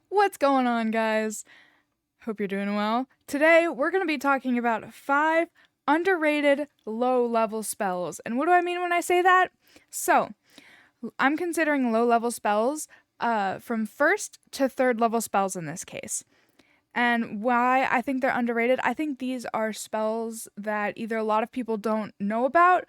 What's going on, guys? Hope you're doing well. Today, we're going to be talking about 5 underrated low level spells. And what do I mean when I say that? So, I'm considering low level spells from first to third level spells in this case. And why I think they're underrated, I think these are spells that either a lot of people don't know about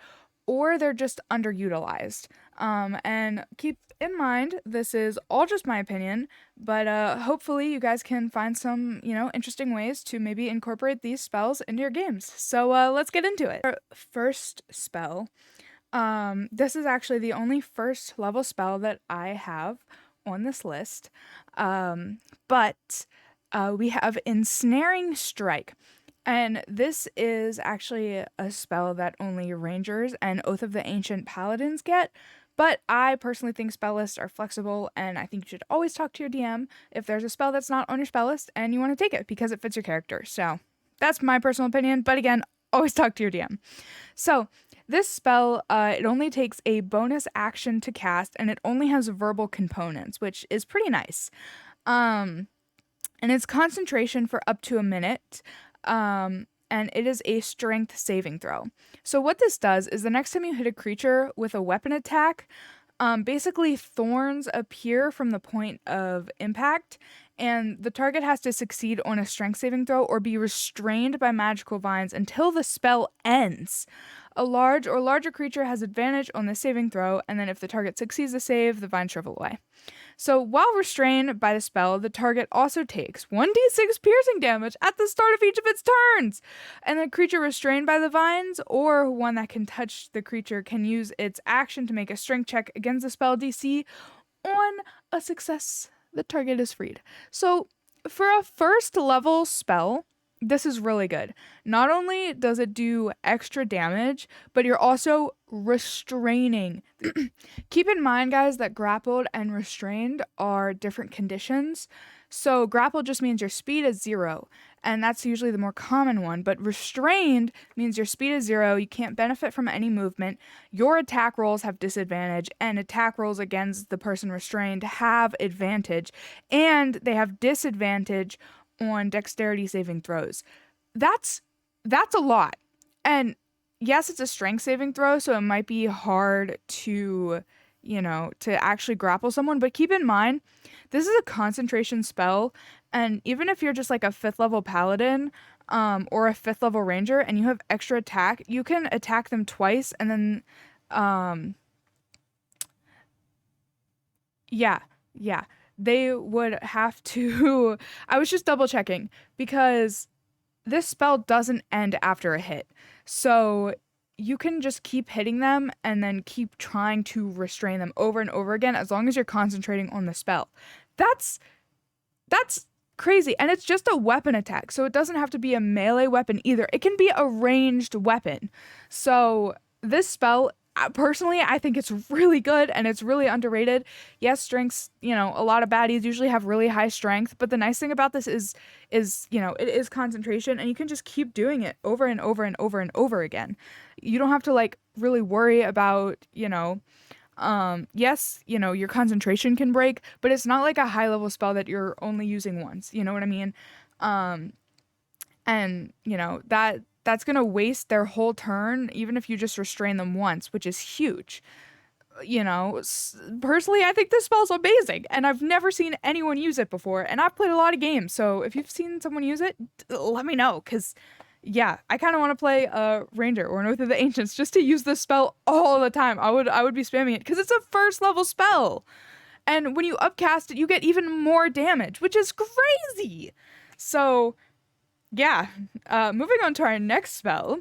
or they're just underutilized. And keep in mind, this is all just my opinion, but hopefully you guys can find some, interesting ways to maybe incorporate these spells into your games. So let's get into it. Our first spell. This is actually the only first level spell that I have on this list. But we have Ensnaring Strike. And this is actually a spell that only Rangers and Oath of the Ancient Paladins get. But I personally think spell lists are flexible, and I think you should always talk to your DM if there's a spell that's not on your spell list and you want to take it because it fits your character. So that's my personal opinion. But again, always talk to your DM. So this spell, it only takes a bonus action to cast, and it only has verbal components, which is pretty nice. And it's concentration for up to a minute. And it is a strength saving throw. So what this does is the next time you hit a creature with a weapon attack, basically thorns appear from the point of impact, and the target has to succeed on a strength saving throw or be restrained by magical vines until the spell ends. A large or larger creature has advantage on the saving throw, and then if the target succeeds the save, the vines shrivel away. So while restrained by the spell, the target also takes 1d6 piercing damage at the start of each of its turns. And the creature restrained by the vines, or one that can touch the creature, can use its action to make a strength check against the spell DC. On a success, the target is freed. So for a first level spell, this is really good. Not only does it do extra damage, but you're also restraining. Keep in mind, guys, that grappled and restrained are different conditions. So grappled just means your speed is 0, and that's usually the more common one. But restrained means your speed is 0, you can't benefit from any movement, your attack rolls have disadvantage, and attack rolls against the person restrained have advantage, and they have disadvantage on dexterity saving throws. That's a lot. And yes, it's a strength saving throw, so it might be hard to actually grapple someone, but keep in mind, this is a concentration spell, and even if you're just like a 5th level paladin, or a 5th level ranger, and you have extra attack, you can attack them twice, and then, yeah, they would have to, I was just double checking, because this spell doesn't end after a hit, so you can just keep hitting them and then keep trying to restrain them over and over again as long as you're concentrating on the spell. That's crazy. And it's just a weapon attack, so it doesn't have to be a melee weapon either. It can be a ranged weapon. So this spell, personally, I think it's really good and it's really underrated. Yes, strengths, a lot of baddies usually have really high strength, but the nice thing about this is it is concentration, and you can just keep doing it over and over and over and over again. You don't have to really worry about, yes, your concentration can break, but it's not like a high level spell that you're only using once, you know what I mean? And that's going to waste their whole turn, even if you just restrain them once, which is huge. Personally, I think this spell's amazing, and I've never seen anyone use it before, and I've played a lot of games, so if you've seen someone use it, let me know, because, yeah, I kind of want to play a Ranger or an Oath of the Ancients just to use this spell all the time. I would be spamming it, because it's a first level spell, and when you upcast it, you get even more damage, which is crazy. So yeah, moving on to our next spell,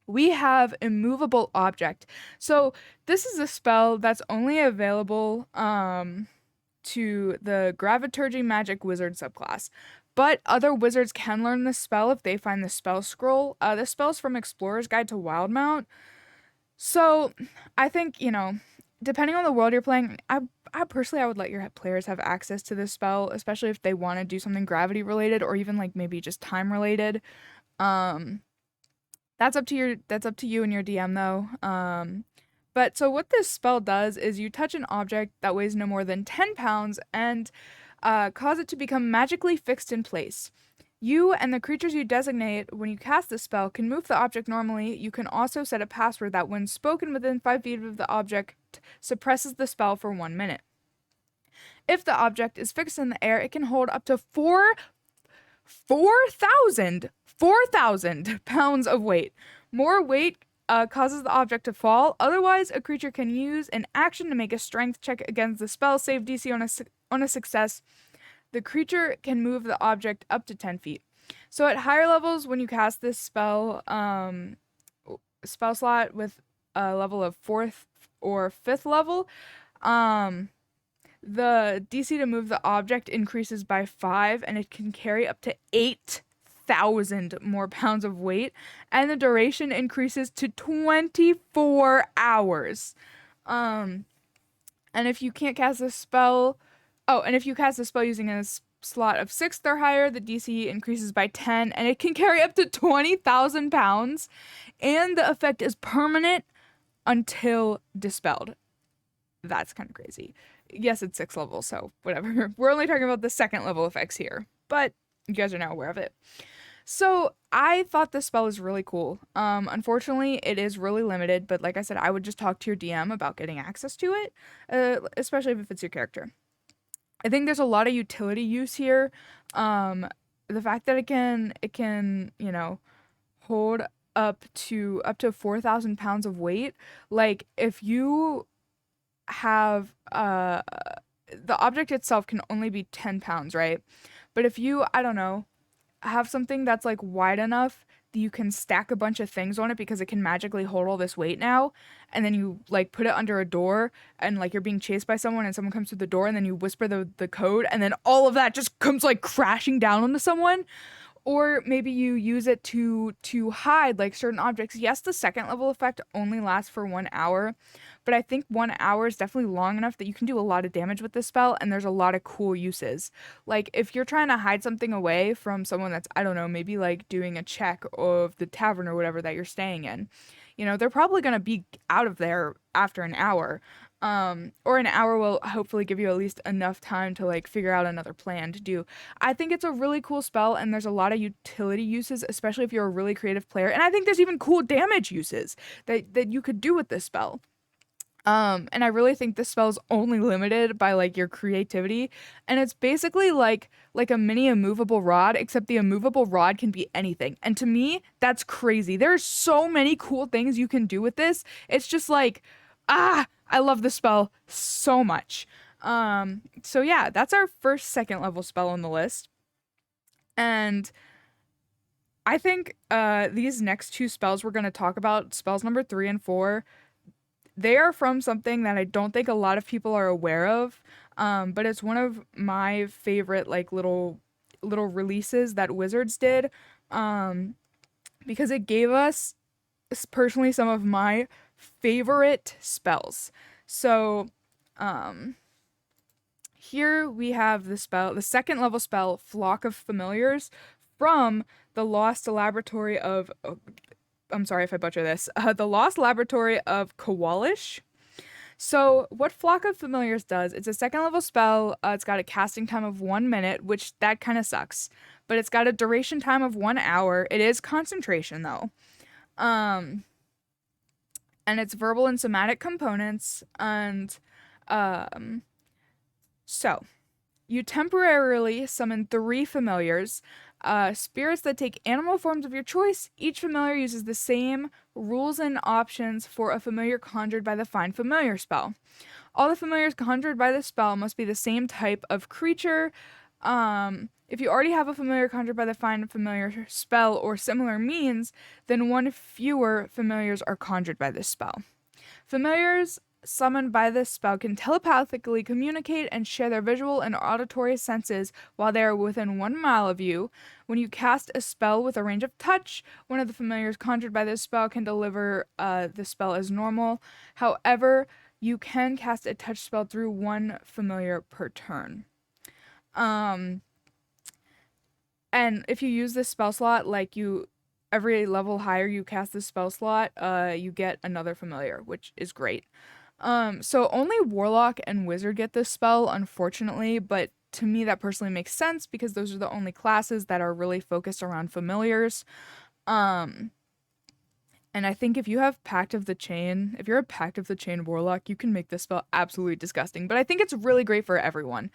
we have Movable Object. So this is a spell that's only available to the Graviturgy Magic Wizard subclass. But other wizards can learn this spell if they find the spell scroll. This spell is from Explorer's Guide to Wildmount. So I think, depending on the world you're playing, I personally, I would let your players have access to this spell, especially if they want to do something gravity related or even maybe just time related. That's up to you and your DM though. But so what this spell does is you touch an object that weighs no more than 10 pounds and cause it to become magically fixed in place. You and the creatures you designate when you cast the spell can move the object normally. You can also set a password that, when spoken within 5 feet of the object, suppresses the spell for 1 minute. If the object is fixed in the air, it can hold up to 4,000 pounds of weight. More weight causes the object to fall. Otherwise, a creature can use an action to make a strength check against the spell save DC on a success. The creature can move the object up to 10 feet. So at higher levels, when you cast this spell slot with a level of 4th or 5th level, the DC to move the object increases by 5, and it can carry up to 8,000 more pounds of weight, and the duration increases to 24 hours. And if you can't cast a spell, and if you cast a spell using a slot of 6th or higher, the DC increases by 10, and it can carry up to 20,000 pounds, and the effect is permanent until dispelled. That's kind of crazy. Yes, it's 6th level, so whatever. We're only talking about the 2nd level effects here, but you guys are now aware of it. So I thought this spell was really cool. Unfortunately, it is really limited, but like I said, I would just talk to your DM about getting access to it, especially if it's your character. I think there's a lot of utility use here. The fact that it can, hold up to 4,000 pounds of weight. Like, if you have the object itself can only be 10 pounds, right? But if you, I don't know, have something that's like wide enough that you can stack a bunch of things on it because it can magically hold all this weight now, and then you like put it under a door, and like you're being chased by someone and someone comes through the door, and then you whisper the code, and then all of that just comes like crashing down onto someone. Or maybe you use it to hide like certain objects. Yes, the 2nd level effect only lasts for 1 hour, but I think 1 hour is definitely long enough that you can do a lot of damage with this spell, and there's a lot of cool uses. Like, if you're trying to hide something away from someone that's, I don't know, maybe like doing a check of the tavern or whatever that you're staying in, they're probably going to be out of there after an hour. Or an hour will hopefully give you at least enough time to like figure out another plan to do. I think it's a really cool spell, and there's a lot of utility uses, especially if you're a really creative player. And I think there's even cool damage uses that you could do with this spell. And I really think this spell is only limited by like your creativity, and it's basically like a mini immovable rod, except the immovable rod can be anything. And to me, that's crazy. There's so many cool things you can do with this. It's just like, I love this spell so much. So yeah, that's our first 2nd level spell on the list. And I think these next 2 spells we're going to talk about, spells number 3 and 4, they are from something that I don't think a lot of people are aware of. But it's one of my favorite like little releases that Wizards did. Because it gave us personally some of my favorite spells. So, here we have the 2nd level spell, Flock of Familiars, from the Lost Laboratory of, I'm sorry if I butcher this, the Lost Laboratory of Kawalish. So what Flock of Familiars does, it's a 2nd level spell. It's got a casting time of 1 minute, which that kind of sucks, but it's got a duration time of 1 hour. It is concentration though. And it's verbal and somatic components, and so you temporarily summon 3 familiars, spirits that take animal forms of your choice. Each familiar uses the same rules and options for a familiar conjured by the Find Familiar spell. All the familiars conjured by the spell must be the same type of creature. If you already have a familiar conjured by the Find Familiar spell or similar means, then 1 fewer familiars are conjured by this spell. Familiars summoned by this spell can telepathically communicate and share their visual and auditory senses while they are within 1 mile of you. When you cast a spell with a range of touch, 1 of the familiars conjured by this spell can deliver the spell as normal. However, you can cast a touch spell through 1 familiar per turn. And if you use this spell slot, like you every level higher you cast this spell slot, you get another familiar, which is great. So only Warlock and Wizard get this spell, unfortunately, but to me that personally makes sense because those are the only classes that are really focused around familiars. Um, and I think if you have Pact of the Chain, if you're a Pact of the Chain Warlock, you can make this spell absolutely disgusting. But I think it's really great for everyone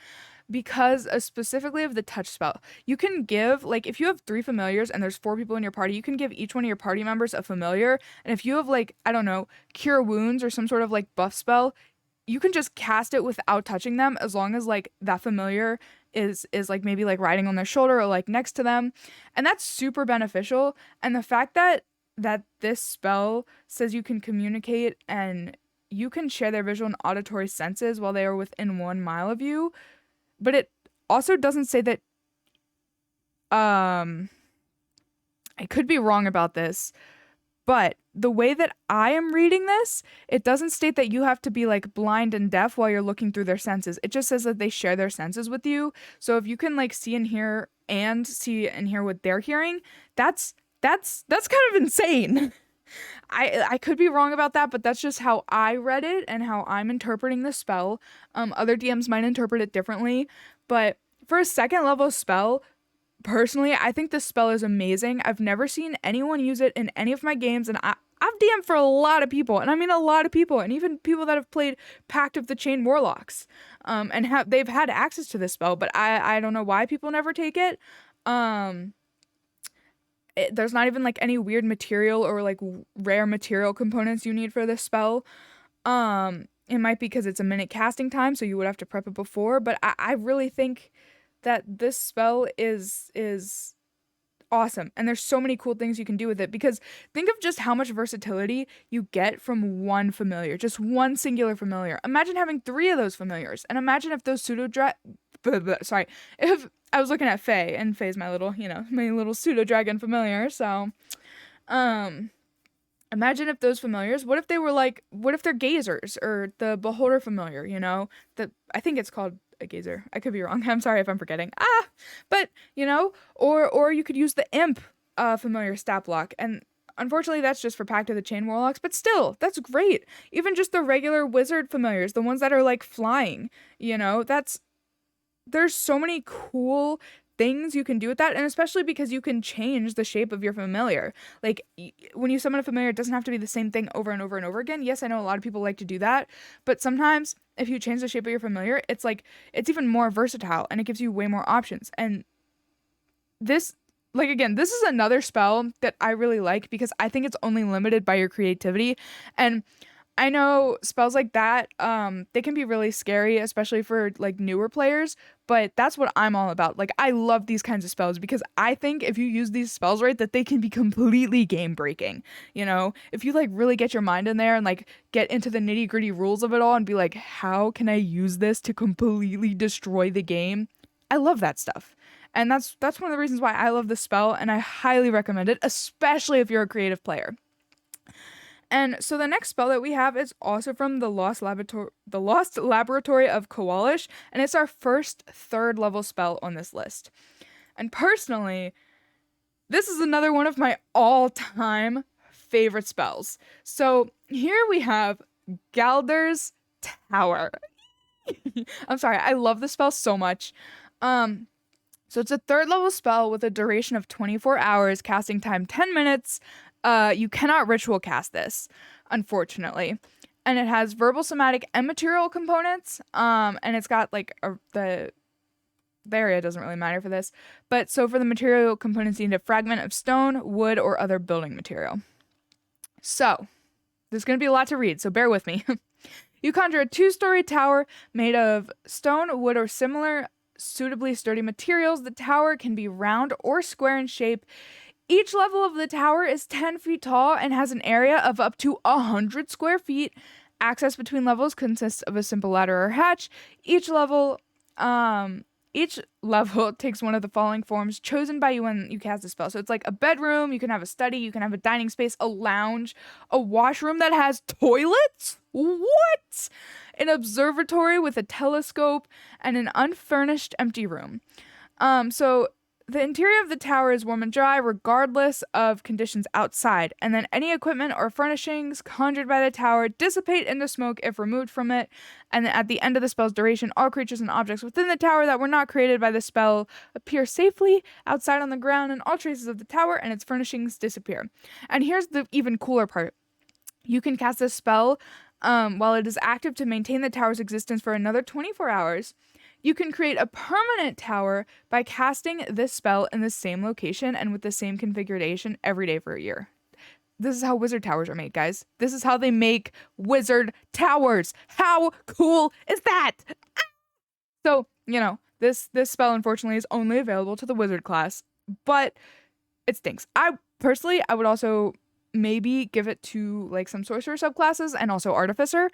because specifically of the touch spell, you can give, like, if you have 3 familiars and there's 4 people in your party, you can give each one of your party members a familiar. And if you have, like, I don't know, Cure Wounds or some sort of, like, buff spell, you can just cast it without touching them as long as, like, that familiar is like maybe like riding on their shoulder or like next to them. And that's super beneficial. And the fact that this spell says you can communicate and you can share their visual and auditory senses while they are within 1 mile of you, but it also doesn't say that I could be wrong about this, but the way that I am reading this, it doesn't state that you have to be like blind and deaf while you're looking through their senses. It just says that they share their senses with you. So if you can like see and hear what they're hearing, that's kind of insane. I could be wrong about that, but that's just how I read it and how I'm interpreting the spell. Other DMs might interpret it differently, but for a 2nd level spell, personally, I think this spell is amazing. I've never seen anyone use it in any of my games, and I've DM'd for a lot of people, and I mean a lot of people, and even people that have played Pact of the Chain Warlocks, and they've had access to this spell, but I don't know why people never take it. There's not even like any weird material or like rare material components you need for this spell. It might be because it's a minute casting time, so you would have to prep it before, but I really think that this spell is awesome, and there's so many cool things you can do with it, because think of just how much versatility you get from one familiar, just one singular familiar. Imagine having 3 of those familiars, and imagine if those if I was looking at Faye, and Faye's my little pseudo dragon familiar, so imagine if those familiars, what if they're gazers, or the beholder familiar, I think it's called a gazer. I could be wrong. I'm sorry if I'm forgetting. But, or you could use the imp familiar stat block. And unfortunately, that's just for Pact of the Chain Warlocks. But still, that's great. Even just the regular wizard familiars, the ones that are like flying, there's so many cool things you can do with that, and especially because you can change the shape of your familiar. Like, when you summon a familiar, it doesn't have to be the same thing over and over and over again. Yes, I know a lot of people like to do that, but sometimes if you change the shape of your familiar, it's even more versatile, and it gives you way more options. And this, this is another spell that I really like because I think it's only limited by your creativity. And I know spells like that, they can be really scary, especially for like newer players, but that's what I'm all about. Like, I love these kinds of spells because I think if you use these spells right, that they can be completely game breaking. If you like really get your mind in there and like get into the nitty gritty rules of it all and be like, how can I use this to completely destroy the game? I love that stuff. And that's one of the reasons why I love this spell, and I highly recommend it, especially if you're a creative player. And so the next spell that we have is also from the Lost Laboratory of Kowalish, and it's our first 3rd level spell on this list. And personally, this is another one of my all-time favorite spells. So here we have Galders Tower. I'm sorry, I love this spell so much. So it's a 3rd level spell with a duration of 24 hours, casting time 10 minutes. You cannot ritual cast this, unfortunately. And it has verbal, somatic, and material components. And it's got like the area doesn't really matter for this. But so for the material components, you need a fragment of stone, wood, or other building material. So there's going to be a lot to read, so bear with me. You conjure a 2-story tower made of stone, wood, or similar suitably sturdy materials. The tower can be round or square in shape. Each level of the tower is 10 feet tall and has an area of up to 100 square feet. Access between levels consists of a simple ladder or hatch. Each level takes one of the following forms chosen by you when you cast a spell. So it's like a bedroom, you can have a study, you can have a dining space, a lounge, a washroom that has toilets? What? An observatory with a telescope, and an unfurnished empty room. So the interior of the tower is warm and dry regardless of conditions outside, and then any equipment or furnishings conjured by the tower dissipate into smoke if removed from it, and then at the end of the spell's duration, all creatures and objects within the tower that were not created by the spell appear safely outside on the ground, and all traces of the tower and its furnishings disappear. And here's the even cooler part. You can cast this spell while it is active to maintain the tower's existence for another 24 hours. You can create a permanent tower by casting this spell in the same location and with the same configuration every day for a year. This is how wizard towers are made, guys. This is how they make wizard towers. How cool is that? So, this spell unfortunately is only available to the wizard class, but it stinks. I would also maybe give it to like some sorcerer subclasses and also artificer.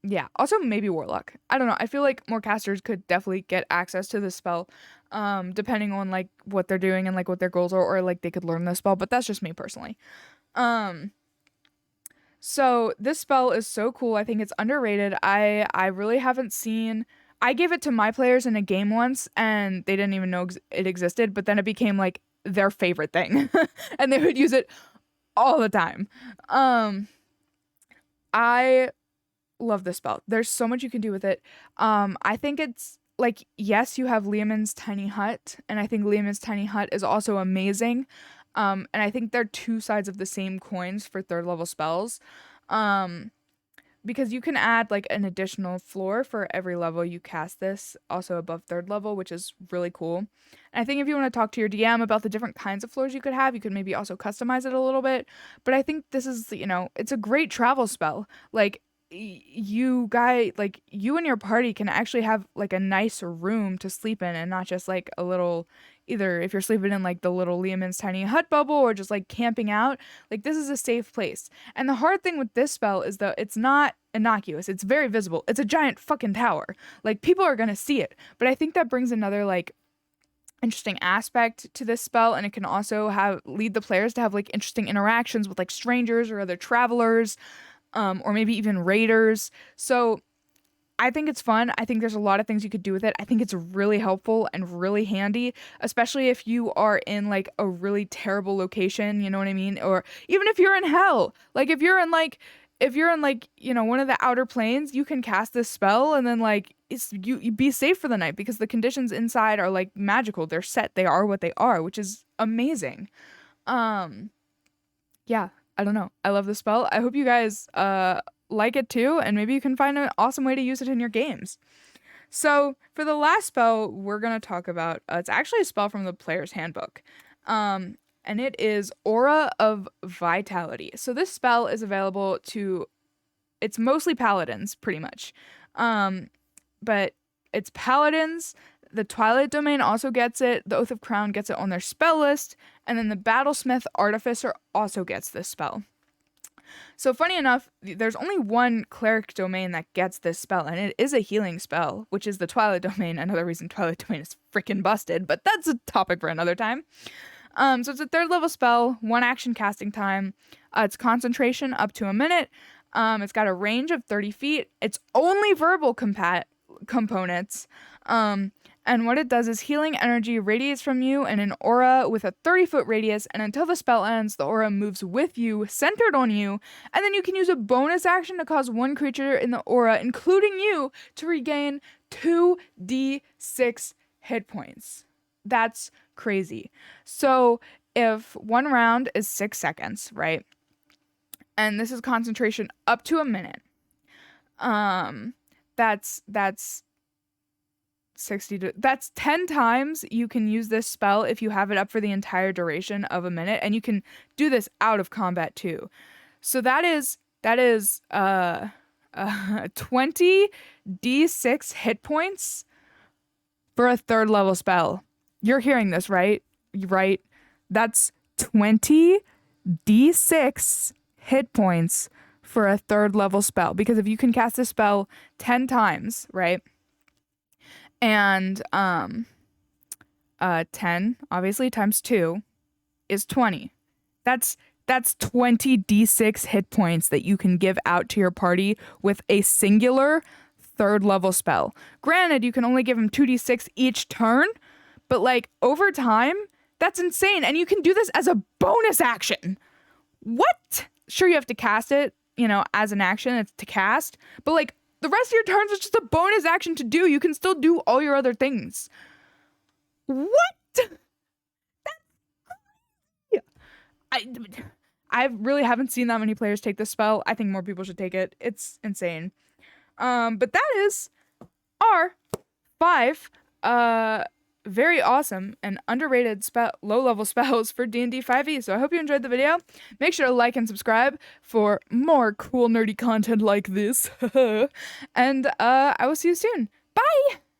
Yeah, also maybe warlock. I don't know. I feel like more casters could definitely get access to this spell, depending on like what they're doing and like what their goals are, or like they could learn this spell. But that's just me personally. So this spell is so cool. I think it's underrated. I really haven't seen. I gave it to my players in a game once, and they didn't even know it existed. But then it became like their favorite thing, and they would use it all the time. I love this spell. There's so much you can do with it. I think it's like, yes, you have Leomund's Tiny Hut, and I think Leomund's Tiny Hut is also amazing. And I think they're two sides of the same coins for third level spells. Because you can add like an additional floor for every level you cast this, also above third level, which is really cool. And I think if you want to talk to your DM about the different kinds of floors you could have, you could maybe also customize it a little bit. But I think this is, it's a great travel spell. Like, you and your party can actually have like a nice room to sleep in, and not just like a little, either if you're sleeping in like the little Leomund's Tiny Hut bubble or just like camping out. Like, this is a safe place. And the hard thing with this spell is that it's not innocuous. It's very visible. It's a giant fucking tower. Like, people are gonna see it. But I think that brings another like interesting aspect to this spell, and it can also lead the players to have like interesting interactions with like strangers or other travelers. Or maybe even raiders. So I think it's fun. I think there's a lot of things you could do with it. I think it's really helpful and really handy, especially if you are in like a really terrible location, you know what I mean? Or even if you're in hell, like if you're in one of the outer planes, you can cast this spell, and then like you be safe for the night because the conditions inside are like magical. They're set. They are what they are, which is amazing. Yeah. I don't know. I love this spell. I hope you guys like it too, and maybe you can find an awesome way to use it in your games. So for the last spell we're going to talk about, it's actually a spell from the Player's Handbook, and it is Aura of Vitality. So this spell is available to, it's mostly paladins pretty much, but it's paladins. The Twilight Domain also gets it. The Oath of Crown gets it on their spell list. And then the Battlesmith Artificer also gets this spell. So funny enough, there's only one Cleric Domain that gets this spell, and it is a healing spell, which is the Twilight Domain. Another reason Twilight Domain is freaking busted, but that's a topic for another time. So it's a third level spell, 1 action casting time. It's concentration up to a minute. It's got a range of 30 feet. It's only verbal components. And what it does is healing energy radiates from you in an aura with a 30-foot radius, and until the spell ends, the aura moves with you, centered on you, and then you can use a bonus action to cause one creature in the aura, including you, to regain 2d6 hit points. That's crazy. So if one round is 6 seconds, right? And this is concentration up to a minute. That's 10 times you can use this spell if you have it up for the entire duration of a minute, and you can do this out of combat too. So that is 20 d6 hit points for a third level spell. You're hearing this, right? Right? That's 20 d6 hit points for a third level spell, because if you can cast this spell 10 times, right? And 10 obviously times 2 is 20. That's 20 d6 hit points that you can give out to your party with a singular 3rd level spell. Granted, you can only give him 2d6 each turn, but like over time, that's insane. And you can do this as a bonus action. What? Sure, you have to cast it, you know, as an action, it's to cast, but like the rest of your turns is just a bonus action to do. You can still do all your other things. What? I really haven't seen that many players take this spell. I think more people should take it. It's insane. But that is our 5 very awesome and underrated low-level spells for D&D 5e. So I hope you enjoyed the video. Make sure to like and subscribe for more cool nerdy content like this. And I will see you soon. Bye!